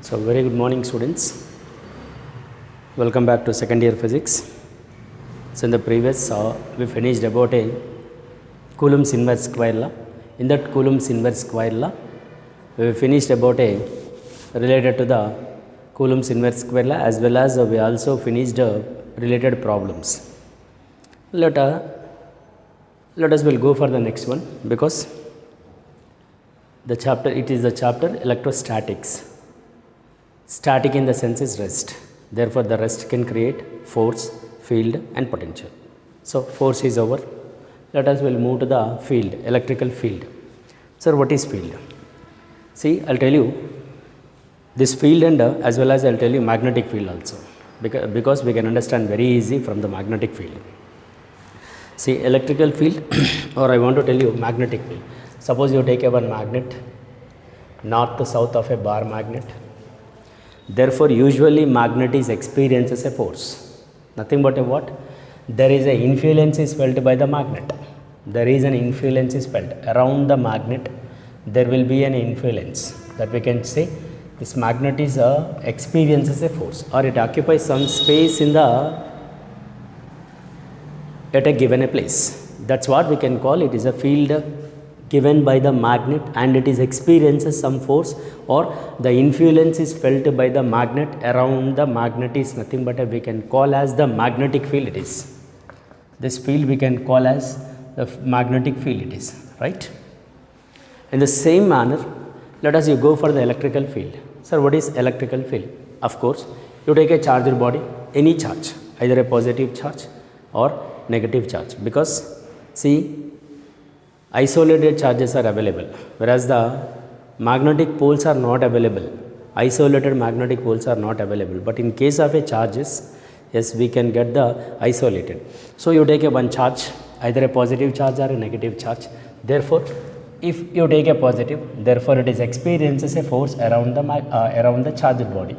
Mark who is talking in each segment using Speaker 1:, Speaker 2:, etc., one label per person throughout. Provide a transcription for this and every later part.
Speaker 1: So very good morning students. Welcome back to second year physics. So in the previous we finished about a Coulomb's inverse square law. In that Coulomb's inverse square law we finished about a related to the Coulomb's inverse square law, as well as we also finished related problems. Let us will go for the next one, because the chapter, it is the chapter electrostatics. Static in the sense is rest. Therefore, the rest can create force, field and potential. So, force is over. Let us will move to the field, electrical field. Sir, what is field? See, I will tell you this field, and as well as I will tell you magnetic field also, because we can understand very easy from the magnetic field. See, electrical field or I want to tell you magnetic field. Suppose you take a one magnet, north to south of a bar magnet. Therefore, usually magnet is experiences a force. Nothing but a what? There is a influence is felt by the magnet. There is an influence is felt around the magnet. There will be an influence that we can say this magnet is experiences a force, or it occupies some space in the at a given a place. That's what we can call it is a field given by the magnet, and it is experiences some force, or the influence is felt by the magnet around the magnet is nothing but we can call as the magnetic field it is. This field we can call as the magnetic field it is, right? In the same manner, let us you go for the electrical field. Sir, what is electrical field? Of course, you take a charged body, any charge, either a positive charge or negative charge, because see, isolated charges are available, whereas the magnetic poles are not available. Isolated magnetic poles are not available, but in case of a charges, yes, we can get the isolated. So you take a one charge, either a positive charge or a negative charge. Therefore, if you take a positive, therefore it is experiences a force around the charged body.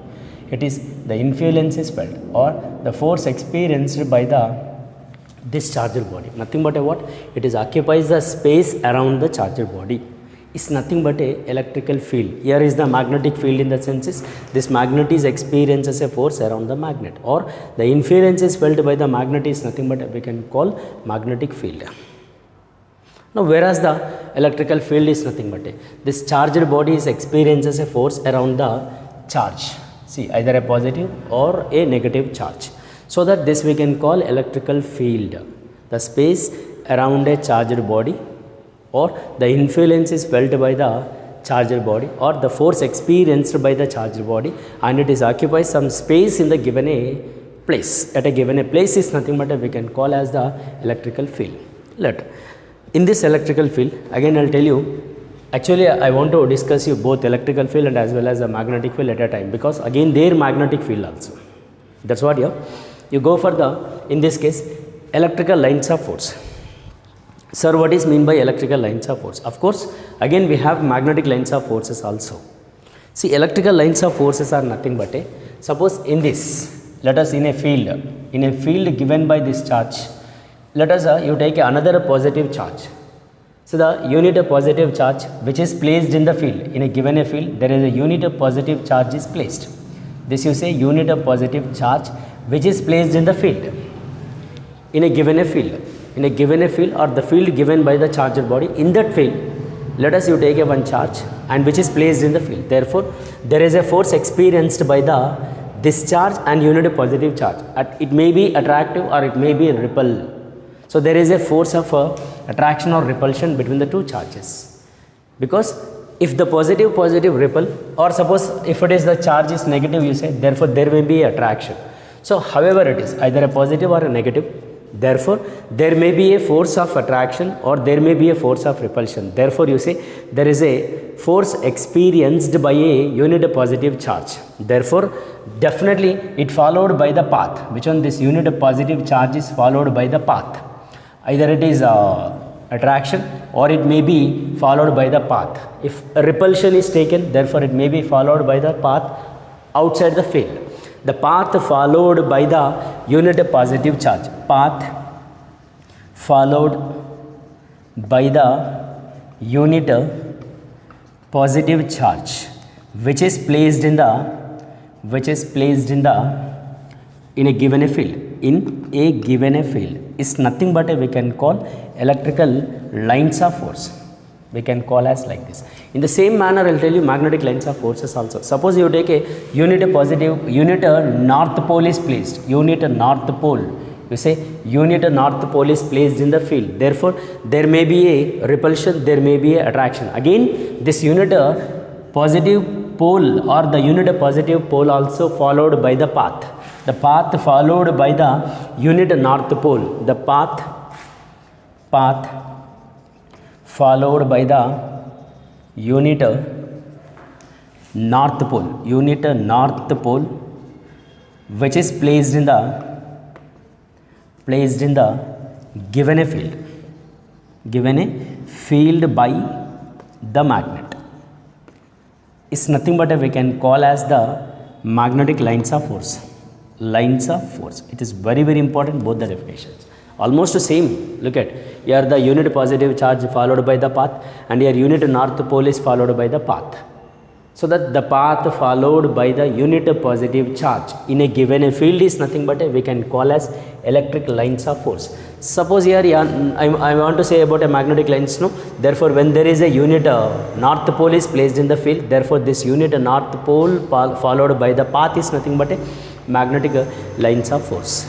Speaker 1: It is the influence is felt, or the force experienced by the this charged body, nothing but a what? It is occupies the space around the charged body. It's nothing but a electrical field. Here is the magnetic field in the senses this magnet is experiences a force around the magnet, or the influence is felt by the magnet is nothing but we can call magnetic field. Now, whereas the electrical field is nothing but this charged body is experiences a force around the charge. See, either a positive or a negative charge. So that this we can call electrical field, the space around a charged body, or the influence is felt by the charged body, or the force experienced by the charged body, and it is occupies some space in the given a place. At a given a place is nothing but we can call as the electrical field. In this electrical field, again I will tell you, actually I want to discuss you both electrical field and as well as the magnetic field at a time, because again their magnetic field also. That's what you go for the, in this case, electrical lines of force. Sir, what is mean by electrical lines of force? Of course, again we have magnetic lines of forces also. See, electrical lines of forces are nothing but suppose in this, let us in a field given by this charge, let us you take another positive charge. So the unit of positive charge which is placed in the field, in a given a field, there is a unit of positive charge is placed. This you say unit of positive charge which is placed in the field, in a given a field, or the field given by the charged body. In that field, let us you take a one charge and which is placed in the field. Therefore, there is a force experienced by the this charge and unit of positive charge. It may be attractive or it may be repel. So there is a force of attraction or repulsion between the two charges, because if the positive repel, or suppose if it is the charge is negative, you say, therefore there may be attraction. So however it is, either a positive or a negative, therefore there may be a force of attraction or there may be a force of repulsion. Therefore you say there is a force experienced by a unit of positive charge. Therefore definitely it followed by the path. Which one? This unit of positive charge is followed by the path. Either it is attraction or it may be followed by the path. If a repulsion is taken, therefore it may be followed by the path outside the field. The path followed by the unit of positive charge. Path followed by the unit of positive charge which is placed in the in a given a field, in a given a field is nothing but we can call electrical lines of force. We can call as like this. In the same manner, I will tell you magnetic lines of forces also. Suppose you take a unit north pole is placed. Unit north pole. You say unit north pole is placed in the field. Therefore, there may be a repulsion, there may be a attraction. Again, this unit positive pole or the unit positive pole also followed by the path. The path followed by the unit north pole. The path followed by the unit north pole, which is placed in the given a field by the magnet, is nothing but we can call as the magnetic lines of force. It is very, very important, both the definitions. Almost the same. Look at here, the unit positive charge followed by the path, and here unit north pole is followed by the path. So that the path followed by the unit positive charge in a given a field is nothing but we can call as electric lines of force. Suppose here I want to say about a magnetic lines, no? Therefore, when there is a unit north pole is placed in the field, therefore this unit north pole followed by the path is nothing but a magnetic lines of force.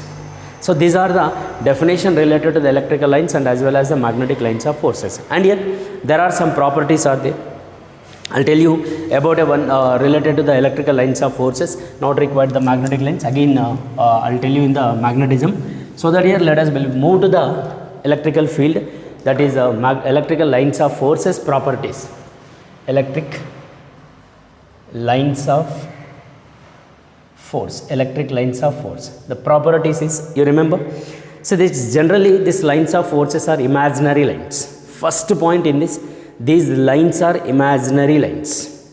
Speaker 1: So these are the definition related to the electrical lines and as well as the magnetic lines of forces. And here there are some properties are there. I'll tell you about a one related to the electrical lines of forces, not required the magnetic lines. Again, I'll tell you in the magnetism. So that here let us move to the electrical field, that is electrical lines of forces properties. Electric lines of force. The properties is, you remember, so this generally these lines of forces are imaginary lines. First point in this, these lines are imaginary lines.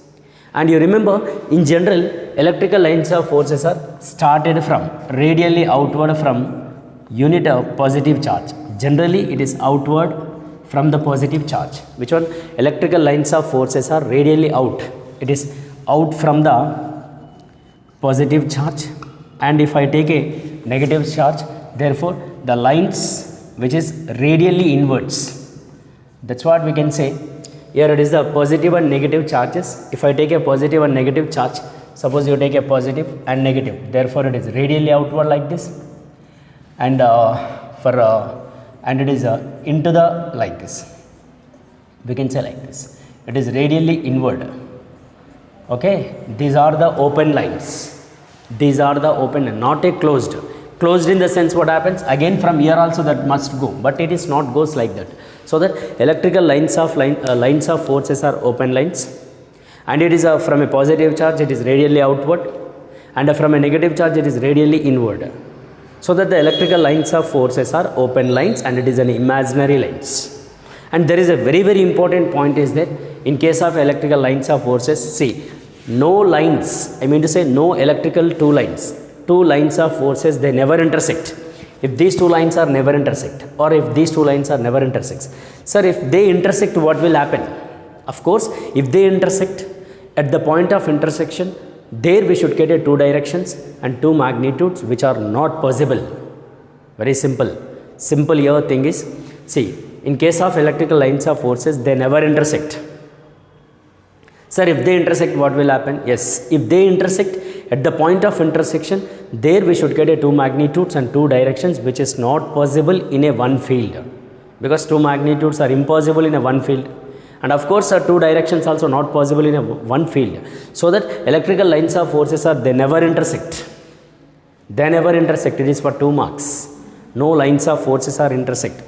Speaker 1: And you remember, in general, electrical lines of forces are started from radially outward from unit of positive charge. Generally it is outward from the positive charge. Which one? Electrical lines of forces are radially out. It is out from the positive charge, and if I take a negative charge, therefore the lines which is radially inwards. That's what we can say. Here it is the positive and negative charges. If I take a positive and negative charge, suppose you take a positive and negative, therefore it is radially outward like this, and and it is into the like this. We can say like this. It is radially inward. Okay, these are the open lines. Not a closed. Closed in the sense what happens? Again from here also that must go, but it is not goes like that. So that electrical lines of forces are open lines, and it is from a positive charge it is radially outward, and from a negative charge it is radially inward. So that the electrical lines of forces are open lines and it is an imaginary lines. And there is a very, very important point is that in case of electrical lines of forces, see, no lines, I mean to say no electrical two lines of forces, they never intersect. If these two lines are never intersect, or if these two lines are never intersects. Sir, if they intersect, what will happen? Of course, if they intersect, at the point of intersection, there we should get a two directions and two magnitudes which are not possible. Very simple. Simple here thing is, see, in case of electrical lines of forces, they never intersect. Sir, if they intersect, what will happen? Yes, if they intersect, at the point of intersection, there we should get a two magnitudes and two directions which is not possible in a one field, because two magnitudes are impossible in a one field, and of course two directions also not possible in a one field. So that electrical lines of forces are, they never intersect. It is for 2 marks. No lines of forces are intersect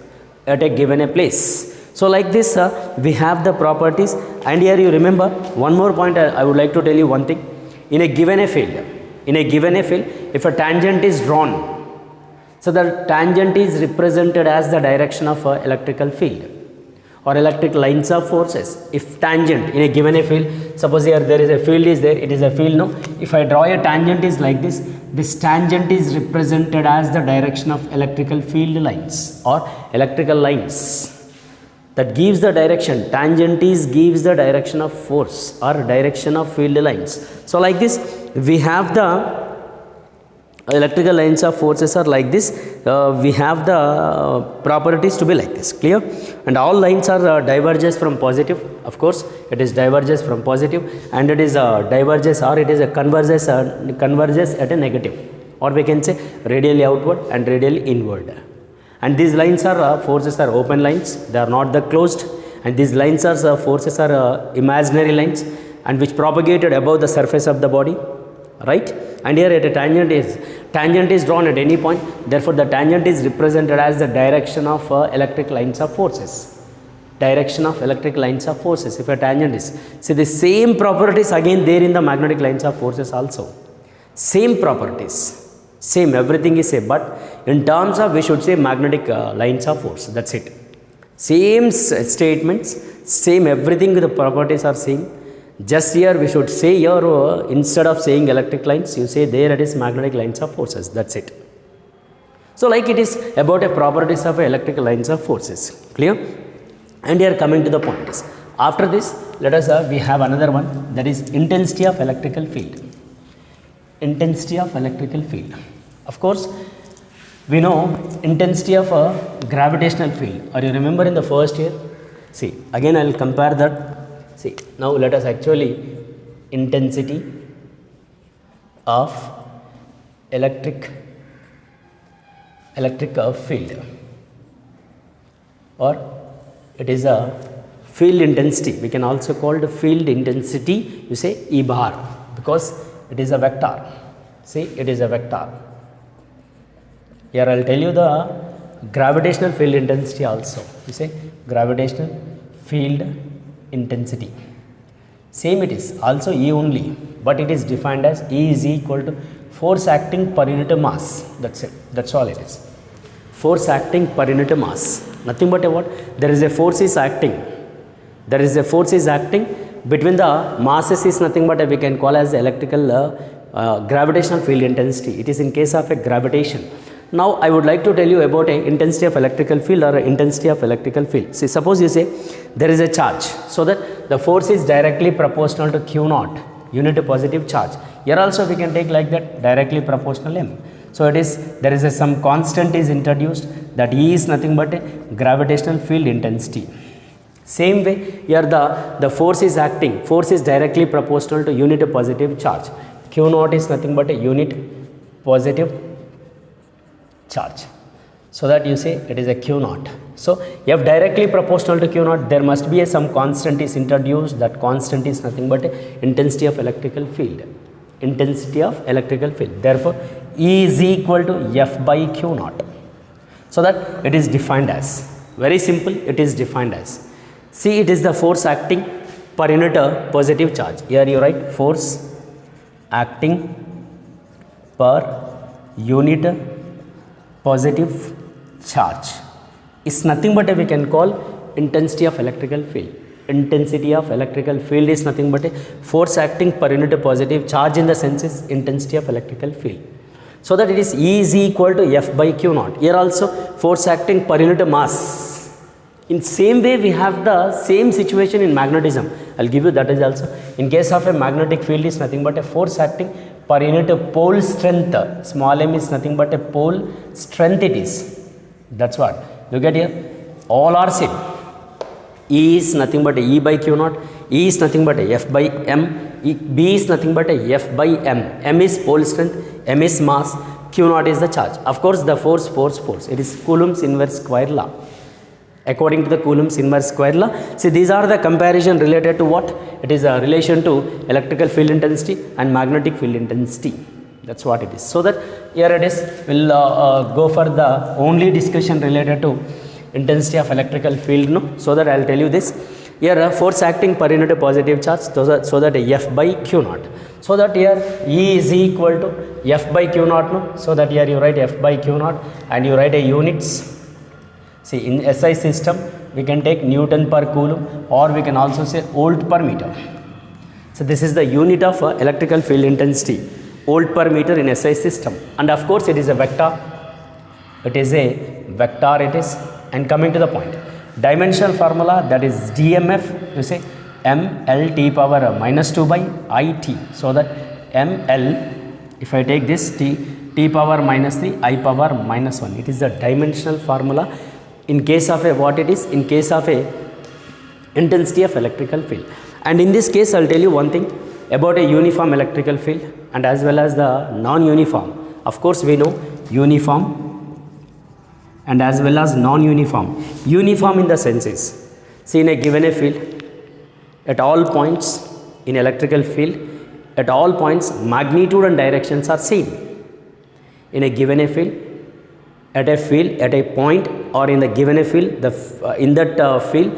Speaker 1: at a given a place. So like this we have the properties. And here you remember one more point, I would like to tell you one thing. In a given a field, if a tangent is drawn, so the tangent is represented as the direction of a electrical field or electric lines of forces. If tangent in a given a field, suppose here there is a field is there, it is a field, no? If I draw a tangent is like this tangent is represented as the direction of electrical field lines or electrical lines. that gives the direction. Tangent is gives the direction of force or direction of field lines. So like this we have the electrical lines of forces are like this. We have the properties to be like this, clear? And all lines are diverges from positive, of course it is diverges from positive, and it is diverges or it is a converges at a negative, or we can say radially outward and radially inward. And these lines are forces are open lines, they are not the closed, and these lines are forces are imaginary lines and which propagated above the surface of the body, right? And here at a tangent is drawn at any point, therefore the tangent is represented as the direction of electric lines of forces. Direction of electric lines of forces, if a tangent is, see the same properties again there in the magnetic lines of forces also, same properties, same, everything is same, but in terms of we should say magnetic lines of force, that's it. Same statements, same everything, the properties are same. Just here we should say here instead of saying electric lines, you say there it is magnetic lines of forces, that's it. So like it is about a properties of electrical lines of forces, clear? And here coming to the point is, after this let us we have another one, that is intensity of electrical field. Intensity of electrical field, of course we know intensity of a gravitational field, or you remember in the first year, see again I will compare that. See, now let us actually intensity of electric field, or it is a field intensity, we can also call the field intensity, you say E bar, because it is a vector. See, it is a vector. Here I will tell you the gravitational field intensity also, you say gravitational field intensity, same it is also E only, but it is defined as E is equal to force acting per unit mass, that's it, that's all it is. Force acting per unit mass, nothing but a what, there is a force is acting, there is a force is acting between the masses is nothing but we can call as the electrical gravitational field intensity, it is in case of a gravitation. Now I would like to tell you about a intensity of electrical field or intensity of electrical field. See, suppose you say there is a charge, so that the force is directly proportional to Q naught, unit positive charge. Here also we can take like that, directly proportional M. So it is, there is some constant is introduced, that E is nothing but a gravitational field intensity. Same way here the force is acting, force is directly proportional to unit positive charge. Q naught is nothing but a unit positive charge, so that you say it is a Q naught. So if directly proportional to Q naught, there must be some constant is introduced, that constant is nothing but intensity of electrical field, intensity of electrical field. Therefore E is equal to F by Q naught, so that it is defined as, very simple, it is defined as, see it is the force acting per unit positive charge. Here you write force acting per unit positive charge is nothing but we can call intensity of electrical field. Intensity of electrical field is nothing but a force acting per unit positive charge, in the sense is intensity of electrical field. So that it is E is equal to F by Q naught. Here also force acting per unit mass. In same way we have the same situation in magnetism. I will give you that is also. In case of a magnetic field is nothing but a force acting per unit pole strength. Small m is nothing but a pole strength it is. That's what. Look at here. All are same. E is nothing but a E by Q naught. E is nothing but a F by M. B is nothing but a F by M. M is pole strength. M is mass. Q naught is the charge. Of course, the force. It is Coulomb's inverse square law. According to the Coulomb's inverse square law, see these are the comparison related to what? It is a relation to electrical field intensity and magnetic field intensity. That's what it is. So that here it is, we'll go for the only discussion related to intensity of electrical field. No? So that I'll tell you this. Here force acting per unit positive charge, so that F by Q naught. So that here E is equal to F by Q naught. No? So that here you write F by Q naught and you write a units. See, in SI system we can take Newton per Coulomb, or we can also say volt per meter. So this is the unit of electrical field intensity, volt per meter in SI system. And of course it is a vector. It is a vector it is. And coming to the point, Dimensional formula, that is DMF, you say ml t power minus 2 by it. So that ml, if I take this t power minus 3 I power minus 1, it is the dimensional formula in case of a what it is, in case of a intensity of electrical field. And in this case I will tell you one thing about a uniform electrical field and as well as the non-uniform. Of course we know uniform and as well as non-uniform. Uniform in the sense is, see, in a given a field, at all points in electrical field, at all points magnitude and directions are same. In a given a field, at a point or in the given a field, in that field,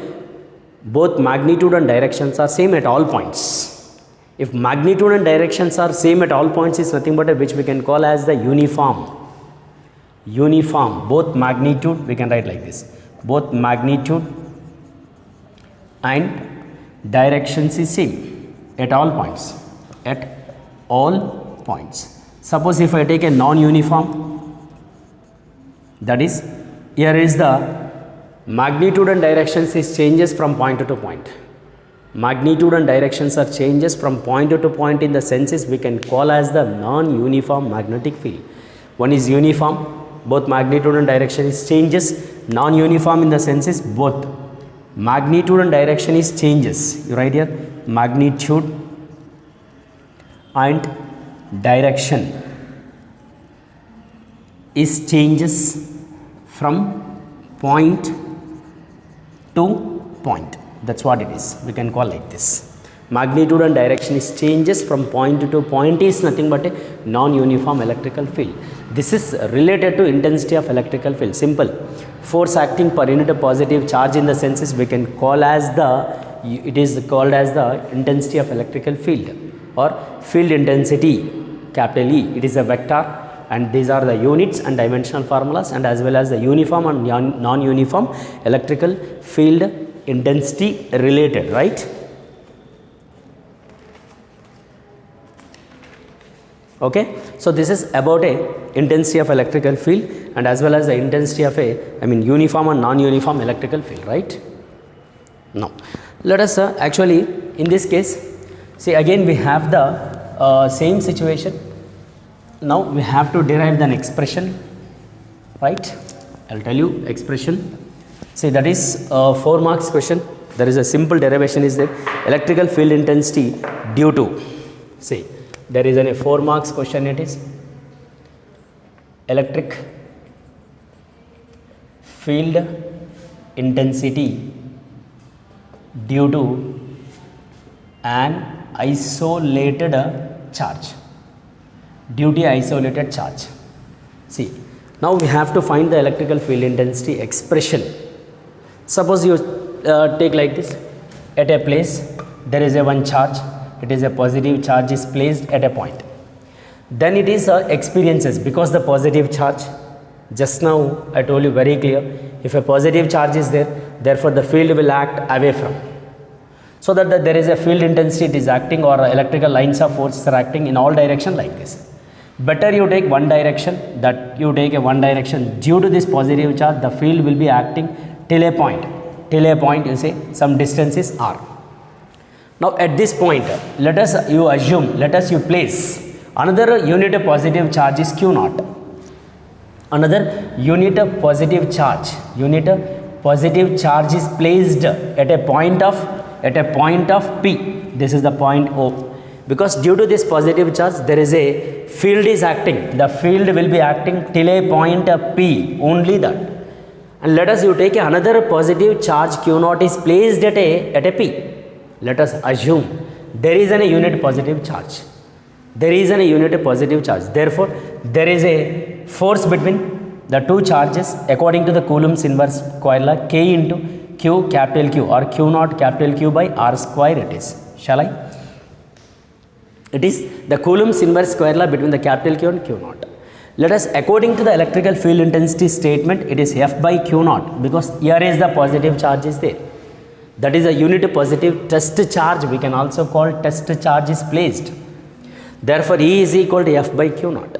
Speaker 1: both magnitude and directions are same at all points. If magnitude and directions are same at all points is nothing but which we can call as the uniform. Uniform, both magnitude, we can write like this, both magnitude and directions is same at all points, at all points. Suppose if I take a non-uniform, that is, here is the magnitude and directions is changes from point to point. Magnitude and directions are changes from point to point in the senses we can call as the non-uniform magnetic field. One is uniform, both magnitude and direction is changes. Non-uniform in the senses both magnitude and direction is changes. You write here magnitude and direction is changes from point to point. That's what it is. We can call like this. Magnitude and direction is changes from point to point is nothing but a non-uniform electrical field. This is related to intensity of electrical field. Simple. Force acting per unit of positive charge in the senses we can call as it is called as the intensity of electrical field or field intensity, capital E. It is a vector and these are the units and dimensional formulas and as well as the uniform and non-uniform electrical field intensity related, right? Okay, so this is about a intensity of electrical field and as well as the intensity of uniform and non-uniform electrical field, right? Now, let us actually in this case, see again we have the same situation. Now we have to derive an expression, right? I will tell you expression. See, that is 4 marks question. There is a simple derivation is there. Electrical field intensity due to, see, there is a 4 marks question, it is electric field intensity due to an isolated charge. Due to isolated charge. See, now we have to find the electrical field intensity expression. Suppose you take like this, at a place there is a one charge, it is a positive charge is placed at a point. Then it is experiences because the positive charge, just now I told you very clear, if a positive charge is there, therefore the field will act away from. So that there is a field intensity it is acting or electrical lines of force are acting in all direction like this. Better you take one direction, that you take a one direction due to this positive charge the field will be acting till a point you say some distance is r. Now at this point let us you place another unit of positive charge is q naught. Another unit of positive charge is placed at a point of P. This is the point O. Because due to this positive charge there is a field is acting. The field will be acting till a point of P, only that. And let us you take another positive charge q naught is placed at a P. Let us assume there is a unit positive charge. Therefore, there is a force between the two charges according to the Coulomb's inverse square law, K into Q capital Q or Q naught capital Q by R square it is. Shall I? It is the Coulomb's inverse square law between the capital Q and Q naught. Let us, according to the electrical field intensity statement, it is F by Q naught because here is the positive charge is there. That is a unit positive test charge, we can also call test charge is placed. Therefore, E is equal to F by Q naught.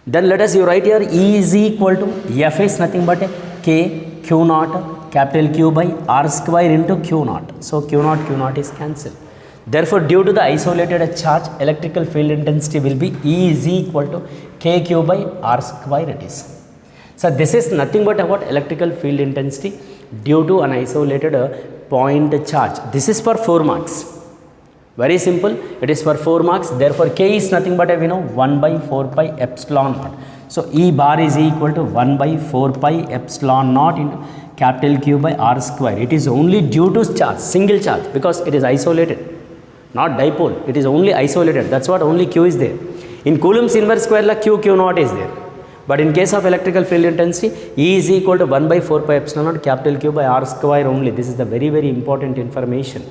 Speaker 1: Then let us you write here E is equal to F is nothing but a K Q naught capital Q by R square into Q naught. So Q naught is cancelled. Therefore, due to the isolated charge, electrical field intensity will be E is equal to KQ by R square it is. So this is nothing but about electrical field intensity due to an isolated point charge. This is for 4 marks. Very simple, it is for 4 marks. Therefore, K is nothing but 1 by 4 pi epsilon naught. So E bar is equal to 1 by 4 pi epsilon naught into capital Q by R square. It is only due to charge, single charge, because it is isolated, not dipole. It is only isolated. That's what only Q is there. In Coulomb's inverse square la Q naught is there. But in case of electrical field intensity, E is equal to 1 by 4 pi epsilon naught capital Q by R square only. This is the very, very important information.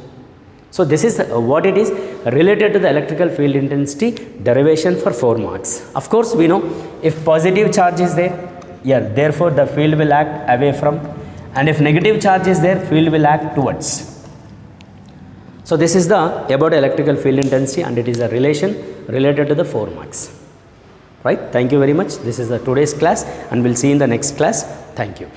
Speaker 1: So this is what it is related to the electrical field intensity derivation for 4 marks. Of course, we know if positive charge is there, therefore the field will act away from, and if negative charge is there, field will act towards. So this is the about electrical field intensity, and it is a relation related to the 4 marks. Right? Thank you very much. This is the today's class, and we'll see in the next class. Thank you.